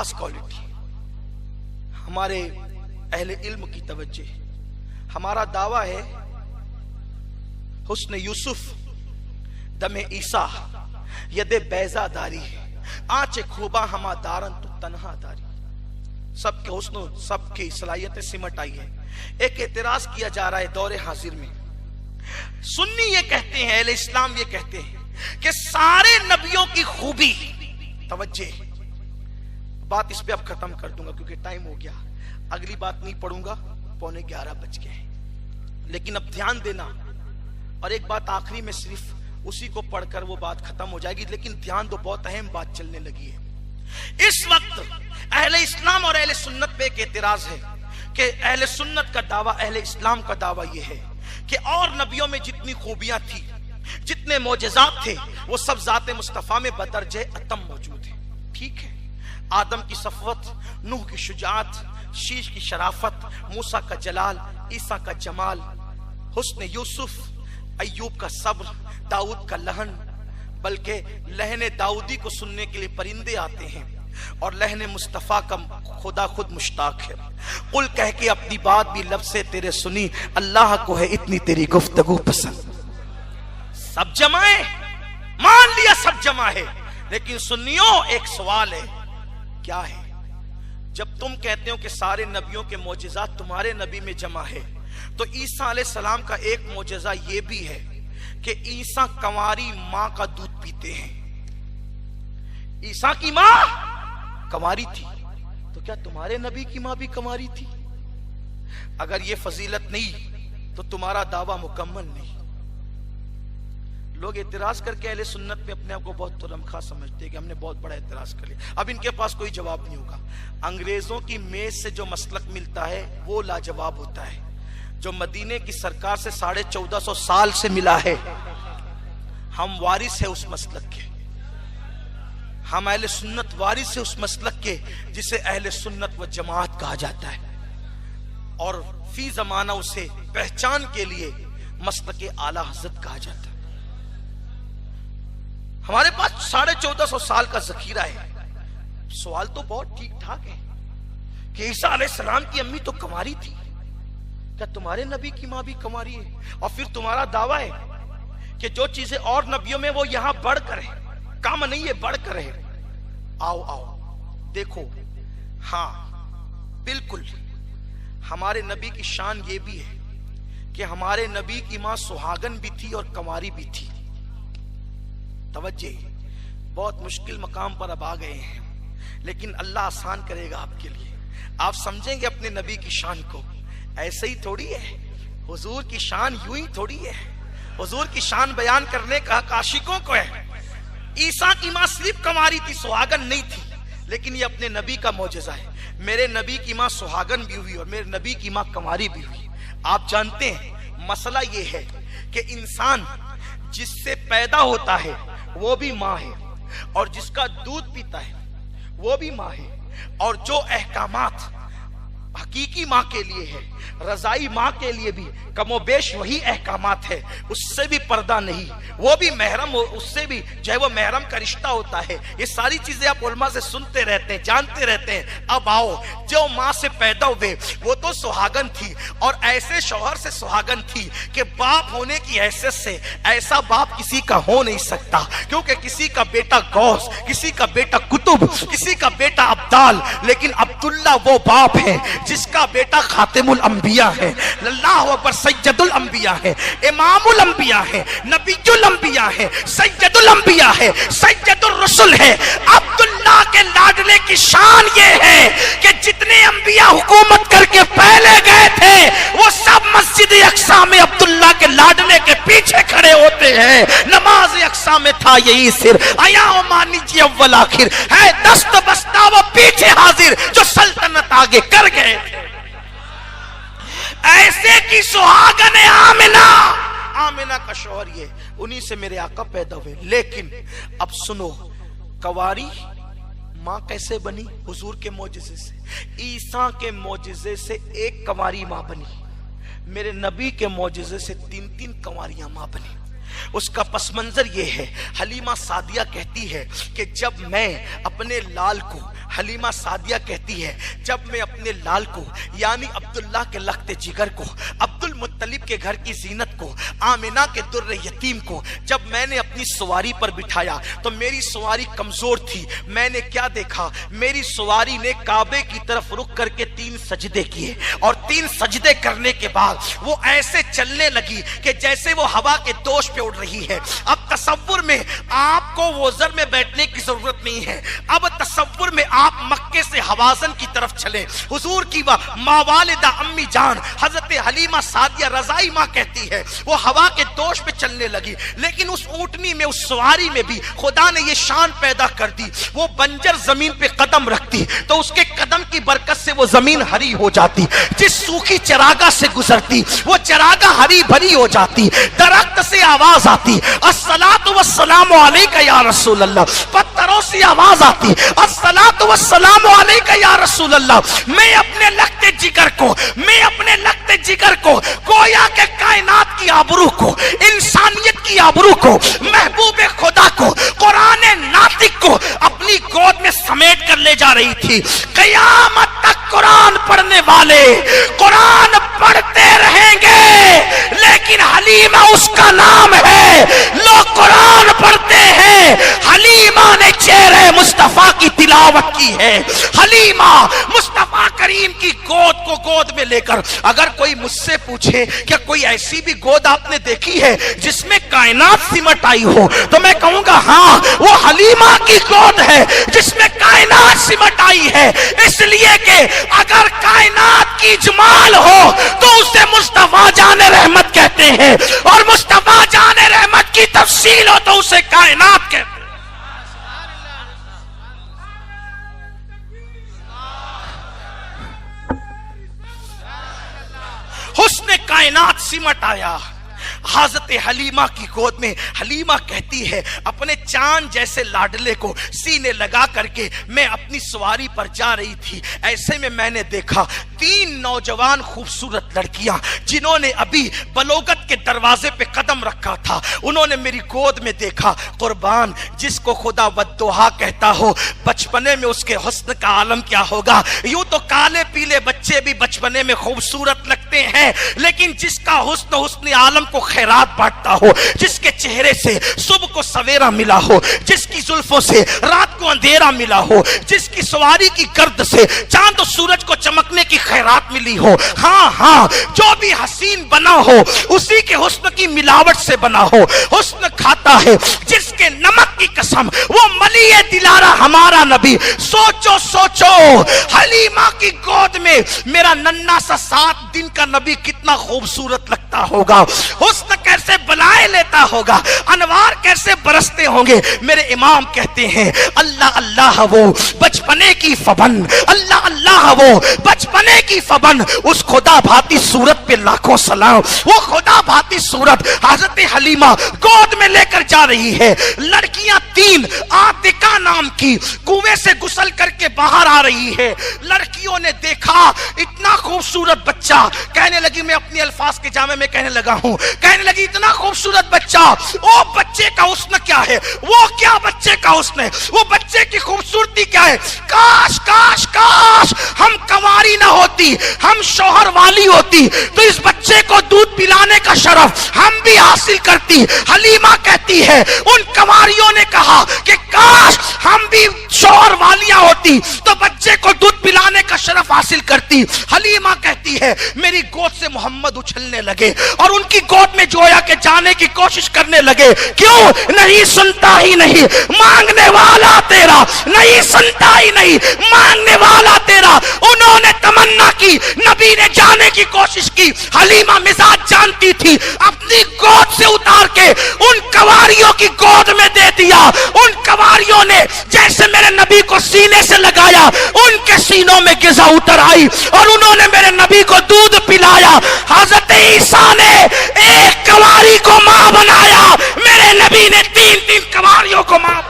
खास क्वालिटी, हमारे अहले इल्म की तवज्जो। हमारा दावा है हुस्न यूसुफ दमे ईसा यदे बैजादारी, आंचे खूबा हमा दारन तू तन्हा दारी। सबके हुस्न सबकी सलाहियतें सिमट आई है। एक एतराज किया जा रहा है दौरे हाजिर में। सुन्नी ये कहते हैं, अहले इस्लाम ये कहते हैं कि सारे नबियों की खूबी, तवज्जे, बात इस पे अब खत्म कर दूंगा क्योंकि टाइम हो गया, अगली बात नहीं पढ़ूंगा, 11:15 बज गए। लेकिन अब ध्यान देना, और एक बात आखिरी में सिर्फ उसी को पढ़कर वो बात खत्म हो जाएगी, लेकिन ध्यान दो, बहुत अहम बात चलने लगी है इस वक्त। अहले इस्लाम और अहले सुन्नत पे एक एतराज है कि अहले सुन्नत का दावा, अहले इस्लाम का दावा यह है कि और नबियों में जितनी खूबियां थी, जितने मोजज़ात थे, वो सब ज़ाते मुस्तफ़ा में बदरजे अतम मौजूद है। ठीक है, आदम की सफ़वत, नूह की शुजाअत, शीश की शराफत, मूसा का जलाल, ईसा का जमाल, हुस्न यूसुफ, अय्यूब का सब्र, दाऊद का लहन, बल्कि लहने दाऊदी को सुनने के लिए परिंदे आते हैं, और लहने मुस्तफ़ा का खुदा खुद मुश्ताक है। कुल कह के अपनी बात भी लब से तेरे सुनी, अल्लाह को है इतनी तेरी गुफ्तगू पसंद। सब जमा है, मान लिया सब जमा है, लेकिन सुन्नियों एक सवाल है, क्या है? जब तुम कहते हो कि सारे नबियों के मोजज़ात तुम्हारे नबी में जमा है, तो ईसा अलैहिस्सलाम का एक मोजज़ा ये भी है कि ईसा कंवारी माँ का दूध पीते हैं। ईसा की माँ कंवारी थी, तो क्या तुम्हारे नबी की माँ भी कंवारी थी? अगर ये फजीलत नहीं तो तुम्हारा दावा मुकम्मल नहीं। लोग एतराज करके अहले सुन्नत में अपने आप को बहुत तुरमखा समझते हैं कि हमने बहुत बड़ा एतराज कर लिया। अब इनके पास कोई जवाब नहीं होगा। अंग्रेजों की मेज से जो मसलक मिलता है वो लाजवाब होता है, जो मदीने की सरकार से 1450 साल से मिला है। हम वारिस है उस मसलक के, हम अहले सुन्नत वारिस है उस मसलक के जिसे अहले सुन्नत व जमात कहा जाता है, और फी जमाना उसे पहचान के लिए मसलक आला हज़रत कहा जाता है। हमारे पास 1450 साल का जखीरा है। सवाल तो बहुत ठीक ठाक है कि ईसा अलैहिस्सलाम की अम्मी तो कंवारी थी, क्या तुम्हारे नबी की माँ भी कंवारी है? और फिर तुम्हारा दावा है कि जो चीजें और नबियों में वो यहां बढ़कर है, कम नहीं है, बढ़कर है। आओ आओ देखो, हाँ बिल्कुल, हमारे नबी की शान ये भी है कि हमारे नबी की माँ सुहागन भी थी और कंवारी भी थी। तवज्जे, बहुत मुश्किल मकाम पर अब आ गए हैं, लेकिन अल्लाह आसान करेगा आपके लिए। आप समझेंगे अपने नबी की शान को। ऐसे ही थोड़ी है, हुजूर की शान यूं ही थोड़ी है। हुजूर की शान बयान करने का आशिकों को है। ईसा की माँ सिर्फ कंवारी थी, सुहागन नहीं थी, लेकिन ये अपने नबी का मौजज़ा है। मेरे नबी की माँ सुहागन भी हुई और मेरे नबी की माँ कंवारी भी हुई। आप जानते हैं मसला ये है कि इंसान जिससे पैदा होता है वो भी माँ है, और जिसका दूध पीता है वो भी माँ है, और जो अहकामात हकीकी माँ के लिए है, रजाई माँ के लिए भी कमोबेश वही अहकामात है। उससे भी पर्दा नहीं, वो भी महरम हो, उससे भी जो है वो महरम का रिश्ता होता है। ये सारी चीजें आप उलमा से सुनते रहते हैं, जानते रहते हैं। अब आओ, जो माँ से पैदा हुए वो तो सुहागन थी, और ऐसे शौहर से सुहागन थी कि बाप होने की हैसियत से ऐसा बाप किसी का हो नहीं सकता, क्योंकि किसी का बेटा गौस, किसी का बेटा कुतुब, किसी का बेटा अब्दाल, लेकिन अब्दुल्ला वो बाप है जिसका बेटा खातिमुल अंबिया है, अल्लाहु अकबर, सैयदुल अंबिया है, इमामुल अंबिया है, नबीजुल अंबिया है, सैयदुल अंबिया है, सैयदुल रसूल है। अब्दुल्ला के लाडले की शान ये है कि जितने अंबिया हुकूमत करके पहले गए थे वो सब मस्जिद अक्सा में अब्दुल्ला के लाडले के पीछे खड़े होते हैं। नमाज अक्सा में था यही सिर, आया मानी जी अव्वल आखिर है, दस्त बस्ता वो पीछे हाजिर जो सल्तनत आगे कर गए। ऐसे की सुहागन आमिना, आमिना का शौहर ये, उन्हीं से मेरे आका पैदा हुए। लेकिन अब सुनो, कंवारी माँ कैसे बनी? हुजूर के मौजिज़े से, ईसा के मौजिज़े से एक कंवारी माँ बनी, मेरे नबी के मौजिज़े से 3-3 कंवारियां माँ बनी। उसका पस मंजर ये है, हलीमा सादिया कहती है कि जब मैं अपने लाल को, हलीमा सादिया कहती है जब मैं अपने लाल को यानी अब्दुल्ला के लख्ते जिगर को, अब्दुल मुत्तलिब के घर की जीनत को, आमिना के दुर्र यतीम को जब मैंने अपनी सवारी पर बिठाया तो मेरी सवारी कमजोर थी। मैंने क्या देखा, मेरी सवारी ने काबे की तरफ रुक करके 3 सजदे किए और 3 सजदे करने के बाद वो ऐसे चलने लगी कि जैसे वो हवा के दोष पे उड़ रही है। अब तसव्वुर में आपको वज़र में बैठने की जरूरत नहीं है, अब तसव्वुर में आप मक्के से हवाजन की तरफ चले। हुजूर की मावालिदा अम्मी जान हजरत हलीमा सादिया रजाई मां कहती है वो हवा के दोष पे चलने लगी, लेकिन उस ऊंटनी में, उस सवारी में भी खुदा ने ये शान पैदा कर दी, वो बंजर जमीन पे कदम रखती तो उसके कदम की बरकत से वो जमीन हरी हो जाती। जिस सूखी चरागा से गुजरती वो चरागा हरी भरी हो जाती। दरख्त से आवाज आती अस्सलातु वस्सलामु अलैका या रसूल अल्लाह, पत्थरों से आवाज आती अस्सलातु वस्सलामु अलैका या रसूल अल्लाह। मैं अपने लगते जिगर को, मैं अपने लगते जिगर को, गोया के कायनात की आबरू को, इंसानियत की आबरू को, महबूब खुदा को, कुरान नातिक को अपनी गोद में समेट कर ले जा रही थी। कयामत तक कुरान पढ़ने वाले कुरान पढ़ते रहेंगे, लेकिन हलीमा उसका नाम है। लोग कुरान पढ़ते हैं, हलीमा ने चेहरे मुस्तफा की तिलावत की है। हलीमा मुस्तफा करीम की गोद को गोद में लेकर, अगर कोई मुझसे पूछे क्या कोई ऐसी भी गोद आपने देखी है जिसमें कायनात सिमट आई हो, तो मैं कहूंगा हाँ, वो हलीमा की गोद है जिसमें कायनात सिमट आई है। इसलिए कि अगर कायनात की जमाल हो तो उसे मुस्तफा जाने रहमत कहते हैं, और मुस्तफा जाने रहमत की तफसील हो तो उसे कायनात कहते हैं। हुस्न कायनात सिमट आया हजरत हलीमा की गोद में। हलीमा कहती है अपने चांद जैसे लाडले को सीने लगा करके मैं अपनी सवारी पर जा रही थी। ऐसे में मैंने देखा 3 नौजवान खूबसूरत लड़कियां जिन्होंने अभी बलोगत के दरवाजे पे कदम रखा था, उन्होंने मेरी गोद में देखा। कुर्बान जिसको खुदा वद्दुहा कहता हो, बचपने में उसके हुस्न का आलम क्या होगा। यूं तो काले पीले बच्चे भी बचपने में खूबसूरत लगते हैं, लेकिन जिसका हुस्न हुस्न आलम को खैरात बांटता हो, जिसके चेहरे से सुबह को सवेरा मिला हो, जिसकी जुल्फों से रात को अंधेरा मिला हो, जिसकी सवारी की गर्द से चांद और सूरज को चमकने की खैरात मिली हो, हाँ हाँ, जो भी हसीन बना हो उसी के हुस्न की मिलावट से बना हो। हुस्न खाता है जिसके नमक की कसम, वो मलिए दिलारा हमारा नबी। सोचो सोचो हलीमा की गोद में मेरा नन्ना सा 7 दिन का नबी कितना खूबसूरत लगता होगा, हुस्न कैसे बनाए लेता होगा, अनवार कैसे बरसते होंगे। मेरे इमाम कहते हैं अल्लाह अल्लाह वो बचपने की फबन, अल्लाह अल्लाह वो बचपने की फबन, उस खुदा भाती सूरत पे लाखों सलाम। वो खुदा भाती सूरत हजरत हलीमा गोद में लेकर जा रही है। लड़कियां 3 आतिका नाम की कुएं से गुसल करके बाहर आ रही है। लड़कियों ने देखा इतना खूबसूरत बच्चा, कहने लगी, मैं अपने अल्फाज के जामे में कहने लगा हूं, कहने लगी इतना खूबसूरत बच्चा, वो बच्चे का हुस्न क्या है, वो क्या बच्चे का हुस्न है, वो बच्चे की खूबसूरती क्या है। काश काश काश हम कंवारी ना होती, हम शौहर वाली होती, तो इस बच्चे को दूध पिलाने का शरफ हम भी हासिल करती। हलीमा कहती है उन कंवारियों ने कहा कि काश हम भी शौहर वालियां होती तो बच्चे को दूध पिलाने का शरफ हासिल करती। हलीमा कहती है मेरी गोद से मोहम्मद उछलने लगे और उनकी गोद में जोया के जाने की कोशिश करने लगे। क्यों? नहीं सुनता ही नहीं, मांगने वाला तेरा, नहीं सुनता ही नहीं, मांगने वाला तेरा। उन्होंने तमन्ना की, नबी ने जाने की कोशिश की। हलीमा मिजाज जानती थी, अपनी गोद से उतार के उन कवारियों की गोद में दे दिया। उन कवारियों ने जैसे मेरे नबी को सीने से लगाया, उनके सीनों में गिज़ा उतर आई और उन्होंने मेरे नबी को दूध पिलाया। हजरत ईसा ने एक कवारी को मां बनाया, मेरे नबी ने 3 कवारियों को मां।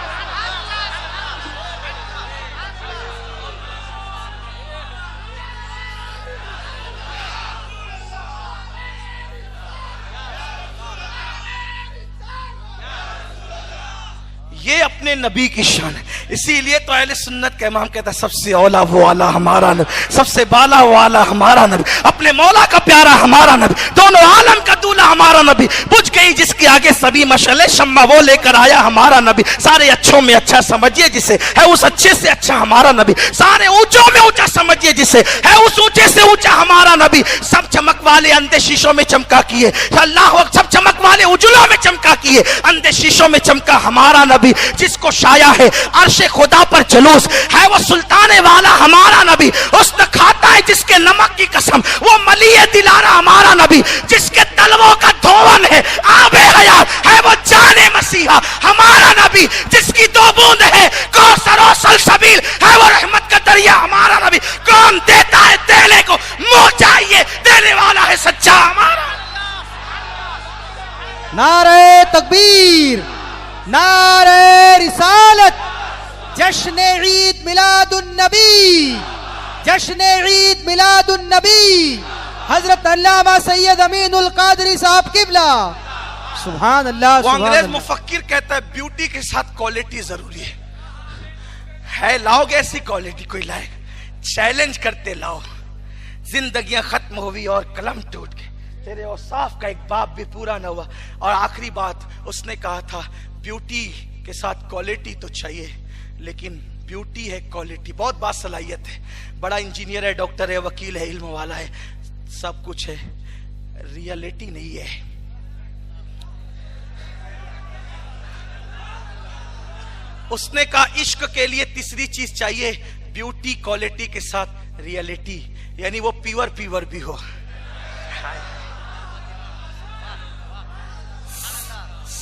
ये अपने नबी की शान है। इसीलिए तो अहले सुन्नत का इमाम कहता है सबसे औला वो आला हमारा नबी, सबसे बाला वो आला हमारा नबी, अपने मौला का प्यारा हमारा नबी, दोनों आलम का दूल्हा हमारा नबी। बुझ गई जिसके आगे सभी मशले, शम्मा वो लेकर आया हमारा नबी। सारे अच्छों में अच्छा समझिए जिसे, है उस अच्छे से अच्छा हमारा नबी। सारे ऊंचों में ऊंचा समझिए जिसे, है उस ऊंचे से ऊंचा हमारा नबी। सब चमक वाले अंधे शीशों में चमका किए, अल्लाह सब चमक वाले उजलों में चमका किए, अंधे शीशों में चमका हमारा नबी। जिसको शाया है अर्शे खुदा पर जुलूस, है वो सुल्ताने वाला हमारा नबी। उसने खाता है जिसके नमक की कसम, वो मलिए दिलारा हमारा नबी। जिसके तलवों का धोवन है आबे हयात, है वो जाने मसीहा हमारा नबी। जिसकी दो बूंद है कौसर और सलसबील, है वो रहमत का दरिया हमारा नबी। कौन देता है देने को, मुंह चाहिए देने वाला है सच्चा हमारा। नारे तकबीर, नारे रिसालत, जश्न ईद मिलादुन नबी, जश्न ईद मिलादुन नबी, हजरत अल्लामा सैयद अमीनुल कादरी साहब किबला। सुभान अल्लाह। वो अंग्रेज मुफक्किर कहता है ब्यूटी के साथ क्वालिटी जरूरी है। लाओगे ऐसी क्वालिटी कोई लाए, चैलेंज करते लाओ। जिंदगियां खत्म हुई और कलम टूट गए, तेरे औसाफ का एक बाप भी पूरा न हुआ। और आखिरी बात उसने कहा था, ब्यूटी के साथ क्वालिटी तो चाहिए, लेकिन ब्यूटी है क्वालिटी, बहुत बासलाहियत है, बड़ा इंजीनियर है, डॉक्टर है, वकील है, इल्म वाला है, सब कुछ है, रियलिटी नहीं है। उसने कहा इश्क के लिए तीसरी चीज चाहिए, ब्यूटी क्वालिटी के साथ रियलिटी, यानी वो प्योर भी हो।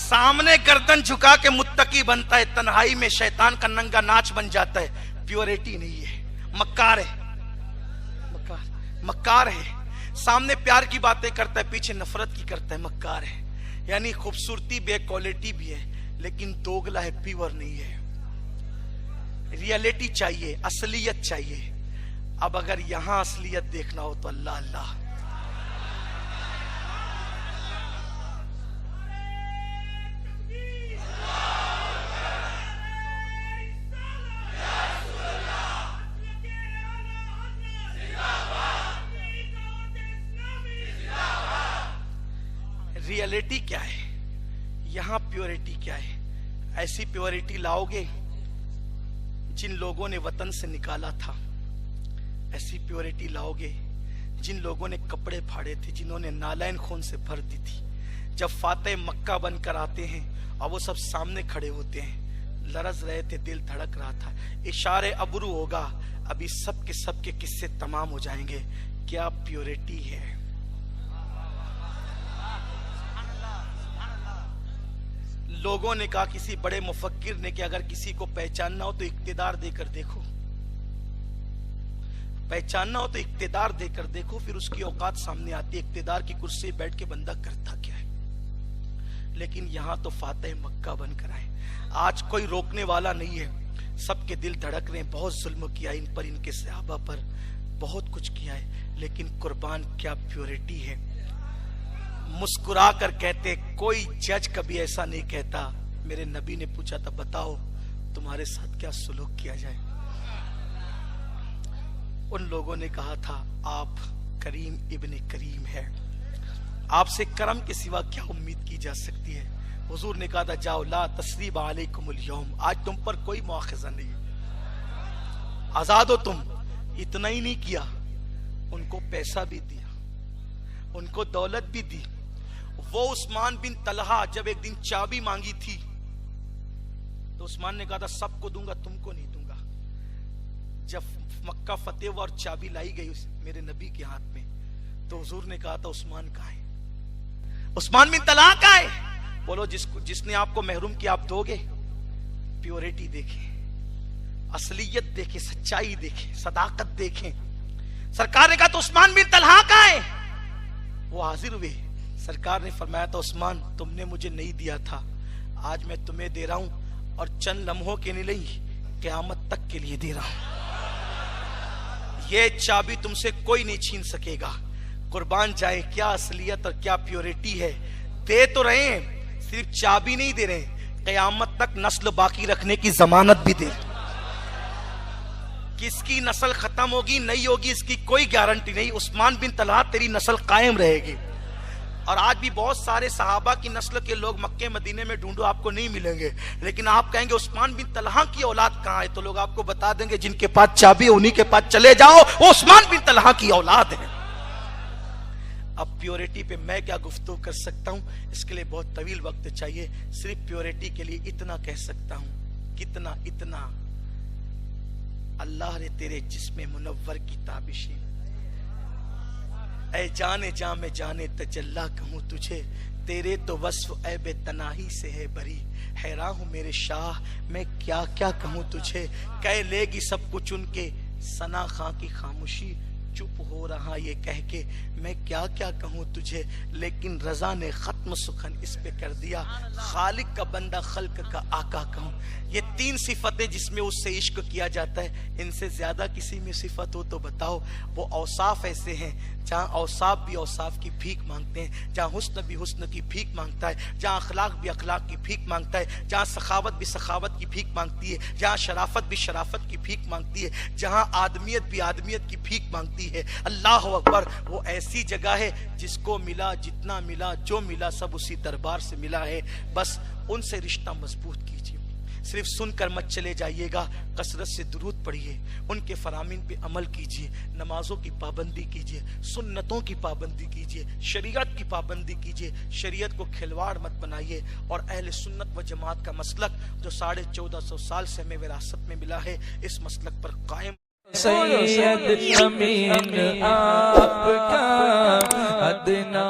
सामने गर्दन झुका के मुत्तकी बनता है, तन्हाई में शैतान का नंगा नाच बन जाता है। प्योरिटी नहीं है, मक्कार है, मक्कार है। सामने प्यार की बातें करता है, पीछे नफरत की करता है, मक्कार है। यानी खूबसूरती भी है, क्वालिटी भी है, लेकिन दोगला है, प्योर नहीं है। रियलिटी चाहिए, असलियत चाहिए। अब अगर यहां असलियत देखना हो तो अल्लाह अल्लाह। रियलिटी क्या है, यहां प्योरिटी क्या है? ऐसी प्योरिटी लाओगे जिन लोगों ने वतन से निकाला था, ऐसी प्योरिटी लाओगे जिन लोगों ने कपड़े फाड़े थे, जिन्होंने नालैन खून से भर दी थी। जब फाते मक्का बनकर आते हैं और वो सब सामने खड़े होते हैं, लरज रहे थे, दिल धड़क रहा था, इशारे अबरू होगा, अभी सब के किस्से तमाम हो जाएंगे। क्या प्योरिटी है? लोगों ने कहा, किसी बड़े मुफक्किर ने, कि अगर किसी को पहचानना हो तो इक्तिदार देकर देखो, पहचानना हो तो इक्तिदार देकर देखो, फिर उसकी औकात सामने आती है। इक्तिदार की कुर्सी बैठ के बंदा करता क्या है? लेकिन यहां तो फातेह मक्का बनकर आए। आज कोई रोकने वाला नहीं है, सबके दिल धड़क रहे हैं। बहुत जुल्म किया इन पर, इनके सहाबा पर बहुत कुछ किया है, लेकिन कुर्बान क्या प्योरिटी है। मुस्कुरा कर कहते, कोई जज कभी ऐसा नहीं कहता। मेरे नबी ने पूछा था, बताओ तुम्हारे साथ क्या सुलूक किया जाए? उन लोगों ने कहा था, आप करीम इब्ने करीम है, आपसे करम के सिवा क्या उम्मीद की जा सकती है? हुजूर ने कहा था, जाओ, ला तस्रीब अलैकुमुल यौम, आज तुम पर कोई मुआखिजा नहीं, आजाद हो तुम। इतना ही नहीं किया, उनको पैसा भी दिया, उनको दौलत भी दी। वो उस्मान बिन तलहा जब एक दिन चाबी मांगी थी तो उस्मान ने कहा था, सबको दूंगा, तुमको नहीं दूंगा। जब मक्का फतेह हुआ और चाबी लाई गई मेरे नबी के हाथ में, तो हुजूर ने कहा था, उस्मान कहाँ है? उस्मान बिन तलहा कहाँ है? बोलो, जिसने आपको महरूम किया आप दोगे? प्योरिटी देखें, असलियत देखें, सच्चाई देखें, सदाकत देखें। सरकार ने कहा, तो उस्मान बिन तलहा कहाँ है? वो हाजिर हुए। सरकार ने फरमाया था, उस्मान तुमने मुझे नहीं दिया था, आज मैं तुम्हें दे रहा हूं, और चंद लम्हों के नहीं, क़यामत तक के लिए दे रहा हूं। ये चाबी तुमसे कोई नहीं छीन सकेगा। कुर्बान जाए, क्या असलियत और क्या प्योरिटी है। दे तो रहे हैं, सिर्फ चाबी नहीं दे रहे हैं, क़यामत तक नस्ल बाकी रखने की जमानत भी दे। किसकी नस्ल खत्म होगी नहीं होगी इसकी कोई गारंटी नहीं। उस्मान बिन तलहा तेरी नस्ल कायम रहेगी। और आज भी बहुत सारे सहाबा की नस्ल के लोग मक्के मदीने में ढूंढो आपको नहीं मिलेंगे, लेकिन आप कहेंगे उस्मान बिन तलहा की औलाद कहां है, तो लोग आपको बता देंगे जिनके पास चाबी उन्हीं के पास चले जाओ, वो उस्मान बिन तलहा की औलाद है। अब प्योरिटी पे मैं क्या गुफ्तगू कर सकता हूं, इसके लिए बहुत तवील वक्त चाहिए। सिर्फ प्योरिटी के लिए इतना कह सकता हूं, कितना इतना, अल्लाह ने तेरे जिस्म मुनव्वर की ताबिशी, ऐ जाने जा मैं जाने तजल्ला कहूँ तुझे, तेरे तो वस्फ ऐ बेतनाही से है बरी, हैरान हूँ मेरे शाह मैं क्या क्या कहूँ तुझे, कह लेगी सब कुछ उनके सना खां की खामोशी, चुप हो रहा ये कह के मैं क्या क्या कहूँ तुझे, लेकिन रजा ने खत्म सुखन इस पे कर दिया, खालिक का बंदा खल्क का आका कहूँ। ये तीन सिफतें जिसमें उससे इश्क किया जाता है, इनसे ज्यादा किसी में सिफत हो तो बताओ। वो औसाफ ऐसे हैं जहाँ औसाफ भी औसाफ की भीख मांगते हैं, जहाँ हुस्न भी हुस्न की भीख मांगता है, जहाँ अखलाक भी अखलाक की भीख मांगता है, जहाँ सखावत भी सखावत की भीख मांगती है, जहाँ शराफत भी शराफत की भीख मांगती है, जहाँ आदमियत भी आदमियत की भीख मांगती है। अल्लाह अकबर, वो ऐसी जगह है जिसको मिला जितना मिला जो मिला सब उसी दरबार से मिला है। बस उनसे रिश्ता मजबूत कीजिए, सिर्फ सुनकर मत चले जाइएगा, कसरत से दुरूद पढ़िए, उनके फरामीन पे अमल कीजिए, नमाजों की पाबंदी कीजिए, सुन्नतों की पाबंदी कीजिए, शरीयत की पाबंदी कीजिए, शरीयत को खिलवाड़ मत बनाइए। और अहले सुन्नत व जमात का मसलक जो 1450 साल से हमें विरासत में मिला है, इस मसलक पर कायम। सैयद अमीन आपका अदना